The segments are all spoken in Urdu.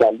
40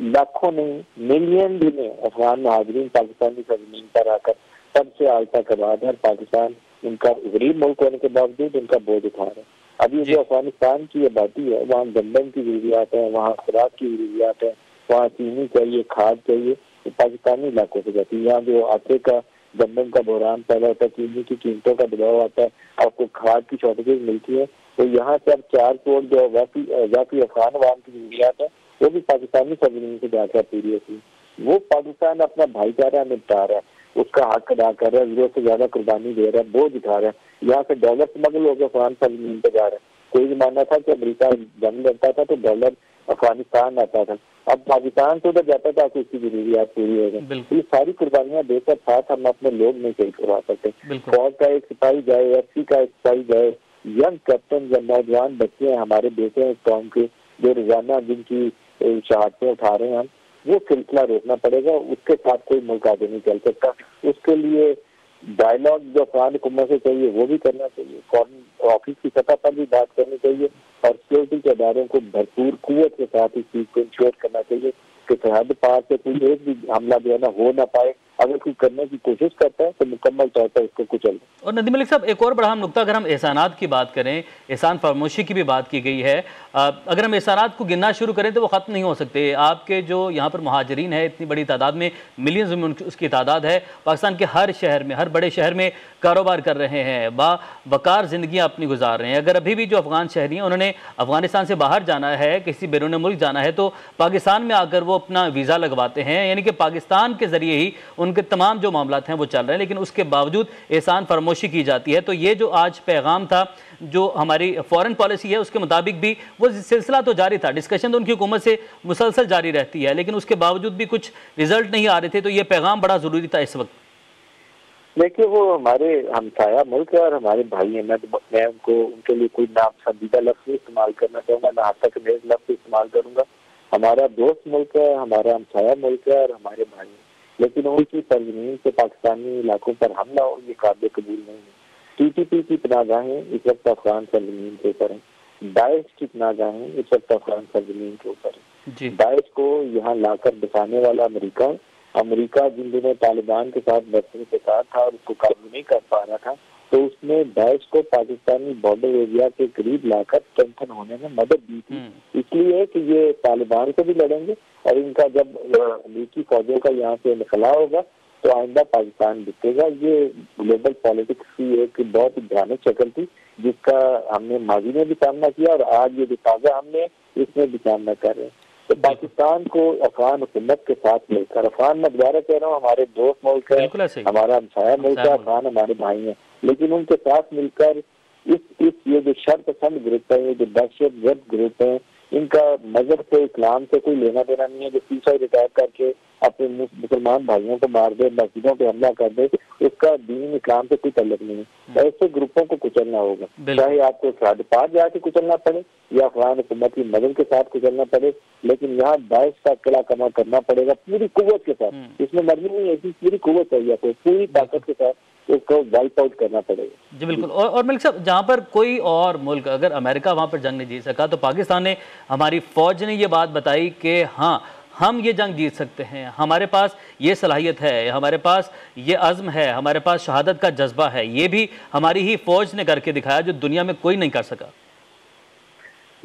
لاکھوں نہیں ملین بھی میں افغان مہاجرین پاکستانی سرزمین پر آ کر تب سے آج تک آباد ہے. پاکستان ان کا غریب ملک ہونے کے باوجود ان کا بوجھ اٹھا رہا ہے. اب یہ جو افغانستان کی آبادی ہے وہاں گندم کی ضروریات ہیں, وہاں خوراک کی ضروریات ہیں, وہاں چینی چاہیے, کھاد چاہیے, تو پاکستانی علاقوں سے جاتی ہے. یہاں جو آٹے کا گندم کا بحران پیدا ہوتا ہے, چینی کی قیمتوں کا دباؤ آتا ہے, آپ کو کھاد کی شارٹیجز ملتی ہے, تو یہاں سے اب 4 کروڑ جو اضافی افغان عوام کی ضروریات ہے وہ بھی پاکستانی سرزمین سے جا کر پوری ہوتی ہے. وہ پاکستان اپنا بھائی چارہ نپٹا رہا ہے, اس کا حق ادا کر رہا ہے, ضرورت سے زیادہ قربانی دے رہا ہے, بوجھ اٹھا رہا ہے. یہاں سے ڈالر سمگل ہو کے افغان سرزمین پہ جا رہا ہے. کوئی زمانہ تھا کہ امریکہ جنگ لڑتا تھا تو ڈالر افغانستان آتا تھا, اب پاکستان سے ادھر جاتا تھا کہ اس کی ضروریات پوری ہو گئی. یہ ساری قربانیاں دے کر ساتھ ہم اپنے لوگ نہیں صحیح کروا سکتے. فوج کا ایک سپاہی جائے, ایف سی کا ایک سپاہی جائے, ینگ کیپٹن یا نوجوان بچے ہیں ہمارے بیٹے ہیں اس قوم کے جو روزانہ جن کی شہادتیں اٹھا رہے ہیں ہم, وہ سلسلہ روکنا پڑے گا. اس کے ساتھ کوئی ملک آگے نہیں چل سکتا. اس کے لیے ڈائلاگ جو افغان حکومت سے چاہیے وہ بھی کرنا چاہیے, فارن آفس کی سطح پر بھی بات کرنی چاہیے, اور سیکورٹی کے اداروں کو بھرپور قوت کے ساتھ اس چیز کو انشور کرنا چاہیے کہ سرحد پار سے کوئی ایک بھی حملہ جو ہے نا ہو نہ پائے. اگر کوئی کرنے کی کوشش کرتا ہے تو مکمل طور پر اس کو کچل. اور ندیم ملک صاحب ایک اور بڑا اہم نقطہ, اگر ہم احسانات کی بات کریں, احسان فراموشی کی بھی بات کی گئی ہے, اگر ہم احسانات کو گننا شروع کریں تو وہ ختم نہیں ہو سکتے. آپ کے جو یہاں پر مہاجرین ہیں اتنی بڑی تعداد میں, ملینز میں اس کی تعداد ہے, پاکستان کے ہر شہر میں, ہر بڑے شہر میں کاروبار کر رہے ہیں, با وقار زندگیاں اپنی گزار رہے ہیں. اگر ابھی بھی جو افغان شہری ہیں انہوں نے افغانستان سے باہر جانا ہے, کسی بیرون ملک جانا ہے, تو پاکستان میں آ کر وہ اپنا ویزا لگواتے ہیں, یعنی کہ پاکستان کے ذریعے ہی ان کے تمام جو معاملات ہیں وہ چل رہے ہیں. لیکن اس کے باوجود احسان فراموشی کی جاتی ہے. تو یہ جو آج پیغام تھا, جو ہماری فورن پالیسی ہے اس کے مطابق بھی وہ سلسلہ تو جاری تھا, ڈسکشن تو ان کی حکومت سے مسلسل جاری رہتی ہے, لیکن اس کے باوجود بھی کچھ رزلٹ نہیں آ رہے تھے. تو یہ پیغام بڑا ضروری تھا اس وقت. دیکھیے وہ ہمارے ہمسایہ ملک ہے اور ہمارے بھائی ہیں. میں ان کے لیے کوئی ناپسندیدہ لفظ نہیں استعمال کرنا چاہوں گا, نہ حد تک لفظ استعمال کروں گا. ہمارا دوست ملک ہے, ہمارا ہمسایہ ملک ہے اور ہمارے بھائی ہیں, لیکن ان کی سرزمین سے پاکستانی علاقوں پر حملہ ہو یہ قابل قبول نہیں ہے. ٹی ٹی پی کی پناہ گاہیں اس وقت افغان سرزمین کے اوپر ہیں, داعش کی پناہ گاہیں اس وقت افغان سرزمین کے اوپر ہیں. داعش کو یہاں لا کر بسانے والا امریکہ جن دنوں طالبان کے ساتھ برسنے کے ساتھ تھا اور اس کو قابو نہیں کر پا رہا تھا, تو اس نے داعش کو پاکستانی بارڈر ایریا کے قریب لا کر اسٹرینتھن ہونے میں مدد دی تھی. اس لیے کہ یہ طالبان سے بھی لڑیں گے, اور ان کا جب امریکی فوجوں کا یہاں سے انخلا ہوگا تو آئندہ پاکستان جتے گا. یہ گلوبل پالیٹکس کی ایک بہت بھیانک شکل تھی جس کا ہم نے ماضی میں بھی سامنا کیا, اور آج یہ جو تازہ ہم نے اس میں بھی سامنا کر رہے ہیں. تو پاکستان کو افغان حکومت کے ساتھ مل کر, افغان میں دوبارہ کہہ رہا ہوں ہمارے دوست ملک ہے, ہمارا ہمسایہ ملک ہے, افغان ہمارے بھائی ہیں, لیکن ان کے ساتھ مل کر یہ جو شر پسند گروپ ہے, یہ جو دہشت گرد گروپ ہیں, ان کا مذہب سے اسلام سے کوئی لینا دینا نہیں ہے. جو فیصد ریٹائر کر کے اپنے مسلمان بھائیوں کو مار دے, مسجدوں پہ حملہ کر دے, اس کا دین اسلام سے کوئی تعلق نہیں ہے. ایسے گروپوں کو کچلنا ہوگا, چاہے آپ کو سرحد پار جا کے کچلنا پڑے یا افغان حکومت کی مدد کے ساتھ کچلنا پڑے, لیکن یہاں داعش کا قلعہ کما کرنا پڑے گا پوری قوت کے ساتھ. اس میں مرضی نہیں ہے, ایسی پوری قوت چاہیے, پوری طاقت کے ساتھ اس کو وائپ آؤٹ کرنا پڑے گا. جی بالکل. اور ملک صاحب, جہاں پر کوئی اور ملک, اگر امریکہ وہاں پر جنگ نہیں جیت سکا, تو پاکستان نے, ہماری فوج نے یہ بات بتائی کہ ہاں ہم یہ جنگ جیت سکتے ہیں, ہمارے پاس یہ صلاحیت ہے, ہمارے پاس یہ عزم ہے, ہمارے پاس شہادت کا جذبہ ہے. یہ بھی ہماری ہی فوج نے کر کے دکھایا جو دنیا میں کوئی نہیں کر سکا.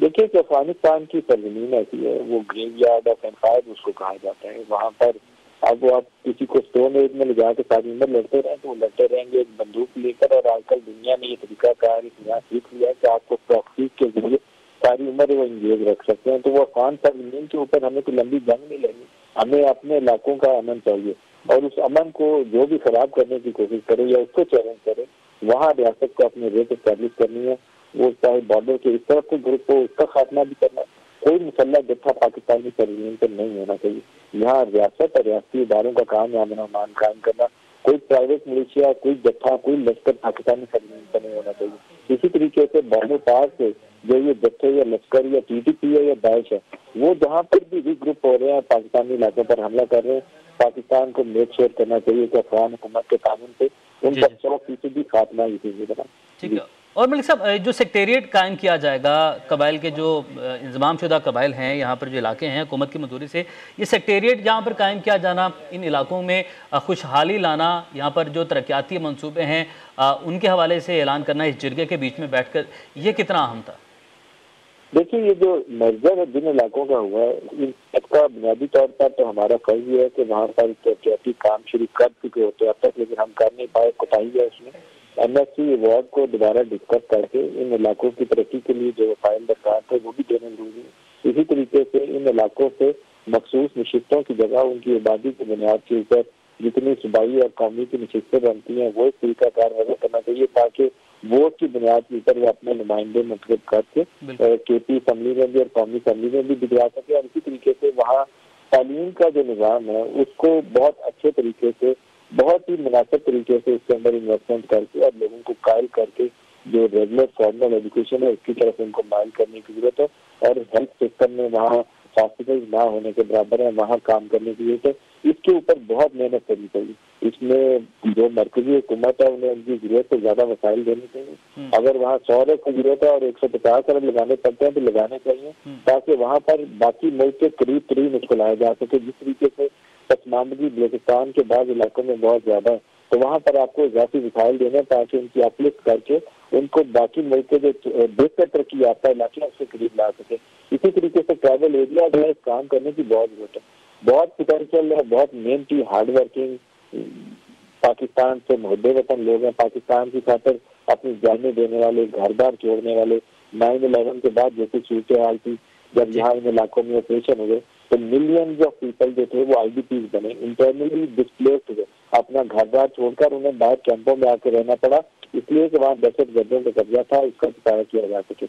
دیکھیے کہ افغانستان کی سرزمین ایسی ہے, وہ گریو یارڈ آف انفائر اس کو کہا جاتا ہے. وہاں پر اب آپ کسی کو اسٹون ایج میں لے جا کے ساری عمر لڑتے رہیں تو وہ لڑتے رہیں گے ایک بندوق لے کر, اور آج کل دنیا نے یہ طریقہ کار اتنا سیکھ لیا ہے کہ آپ کو پراکسی کے ذریعے ساری عمر وہ انگیز رکھ سکتے ہیں. تو وہ افغان سرزمین کے اوپر ہمیں کوئی لمبی جنگ نہیں لڑنی, ہمیں اپنے علاقوں کا امن چاہیے, اور اس امن کو جو بھی خراب کرنے کی کوشش کرے یا اس کو چیلنج کرے, وہاں ریاست کو اپنی ریٹ اسٹیبلش کرنی ہے. وہ چاہے بارڈر کے اس طرف کے گروپ کو, اس کا خاتمہ بھی کرنا. کوئی مسلح جتھا پاکستانی سرزمین پر نہیں ہونا چاہیے. یہاں ریاست اور ریاستی اداروں کا کام ہے امن و امان قائم کرنا. کوئی پرائیویٹ ملیشیا, کوئی جتھا, کوئی لشکر پاکستانی سرزمین پر نہیں ہونا چاہیے. اسی طریقے سے بارڈر پار سے جو یہ جتھے یا لشکر یا ٹی ٹی پی ہے یا داعش ہے, وہ جہاں پر بھی گروپ ہو رہے ہیں پاکستانی علاقوں پر حملہ کر رہے ہیں, پاکستان کو میک شیئر کرنا چاہیے کہ افغان حکومت کے قانون سے ان کا 100% خاتمہ یقینی بنا. ٹھیک ہے. اور ملک صاحب جو سیکٹریٹ قائم کیا جائے گا، قبائل کے جو انضمام شدہ قبائل ہیں یہاں پر جو علاقے ہیں حکومت کی منظوری سے، یہ سیکٹریٹ یہاں پر قائم کیا جانا، ان علاقوں میں خوشحالی لانا، یہاں پر جو ترقیاتی منصوبے ہیں ان کے حوالے سے اعلان کرنا اس جرگے کے بیچ میں بیٹھ کر، یہ کتنا اہم تھا؟ دیکھیے یہ جو مرجر جن علاقوں کا ہوا ہے ان سب کا بنیادی طور پر تو ہمارا فرض یہ ہے کہ وہاں پر ترقیاتی کام شروع کر چکے ہوتے ہیں اب تک، لیکن ہم کر نہیں پائے، کوتاہی ہے اس میں۔ ایم ایس سی ایوارڈ کو دوبارہ ڈسکس کر کے ان علاقوں کی ترقی کے لیے جو وسائل درکار تھے وہ بھی دینے ضروری ہے۔ اسی طریقے سے ان علاقوں سے مخصوص نشستوں کی جگہ ان کی آبادی کی بنیاد کے اوپر جتنی صوبائی اور قومی کی نشستیں بنتی ہیں وہ اس طریقہ کار وضع کرنا چاہیے تاکہ ووٹ کی بنیاد کے اوپر وہ اپنے نمائندے منتخب کر کے کے پی اسمبلی میں بھی اور قومی اسمبلی میں بھی بگڑا سکے، اور اسی طریقے سے وہاں تعلیم کا جو نظام ہے اس کو بہت اچھے طریقے سے، بہت ہی مناسب طریقے سے اس کے اندر انویسٹمنٹ کر کے اور لوگوں کو قائل کر کے جو ریگولر فارمل ایجوکیشن ہے اس کی طرف ان کو مائل کرنے کی ضرورت ہے، اور ہیلتھ سسٹم میں وہاں ہاسپٹل نہ ہونے کے برابر ہے وہاں کام کرنے کی ضرورت ہے۔ اس کے اوپر بہت محنت کرنی چاہیے۔ اس میں جو مرکزی حکومت ہے انہیں ان کی ضرورت سے زیادہ وسائل دینے چاہیے۔ اگر وہاں 100 ارب کی ضرورت ہے اور 150 ارب لگانے پڑتے ہیں تو لگانے چاہیے تاکہ وہاں پر باقی ملک کے قریب ترین اس کو لایا جا سکے۔ جس طریقے سے پسماندگی بلوچستان کے بعض علاقوں میں بہت زیادہ ہے تو وہاں پر آپ کو اضافی وسائل دینا تاکہ ان کی اپلفٹ کر کے ان کو باقی ملک کے جو بہتر ترقی یافتہ علاقے ہیں اس سے قریب لا سکے۔ اسی طریقے سے ٹریول ایریا جو ہے کام کرنے کی بہت ضرورت ہے، بہت پوٹینشیل ہے، بہت محنتی ہارڈ ورکنگ پاکستان سے محب وطن لوگ ہیں، پاکستان کی خاطر اپنی جانیں دینے والے، گھر بار چھوڑنے والے۔ 9/11 کے بعد جیسی صورتحال تھی جب یہاں ان علاقوں میں آپریشن ہوئے تو ملینز آف پیپل جو تھے وہ آئی ڈی پیز بنے، انٹرنلی ڈسپلیسڈ ہوئے، اپنا گھر بار چھوڑ کر انہیں باہر کیمپوں میں آ کے رہنا پڑا اس لیے کہ وہاں دہشت گردوں کا قبضہ تھا، اس کا سفارہ کیا جا سکے۔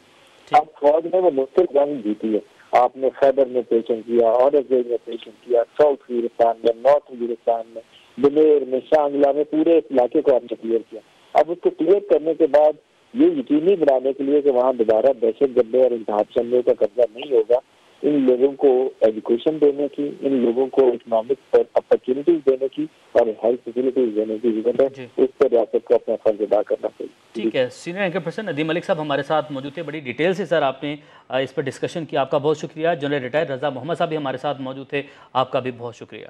اب فوج نے وہ مشکل جنگ جیتی ہے، آپ نے خیبر میں آپریشن کیا، اورنگزیب میں آپریشن کیا، ساؤتھ وزیرستان میں، نارتھ وزیرستان میں، بنیر میں، شانگلہ میں، پورے اس علاقے کو آپ نے کلیئر کیا۔ اب اس کو کلیئر کرنے کے بعد یہ یقینی بنانے کے لیے کہ وہاں دوبارہ دہشت گردوں اور انتہا پسندوں کا قبضہ نہیں ہوگا، ان لوگوں کو ایجوکیشن دینے کی، ان لوگوں کو اکنامک اپرچونیٹیز دینے کی اور ہیلتھ فیسلٹیز دینے کی ضرورت ہے۔ اس پر ریاست کو اپنا فرض ادا کرنا چاہیے۔ ٹھیک ہے، سینئر اینکر پرسن ندیم ملک صاحب ہمارے ساتھ موجود تھے، بڑی ڈیٹیل سے سر آپ نے اس پر ڈسکشن کیا، آپ کا بہت شکریہ۔ جنرل ریٹائر رضا محمد صاحب بھی ہمارے ساتھ موجود تھے، آپ کا بھی بہت شکریہ۔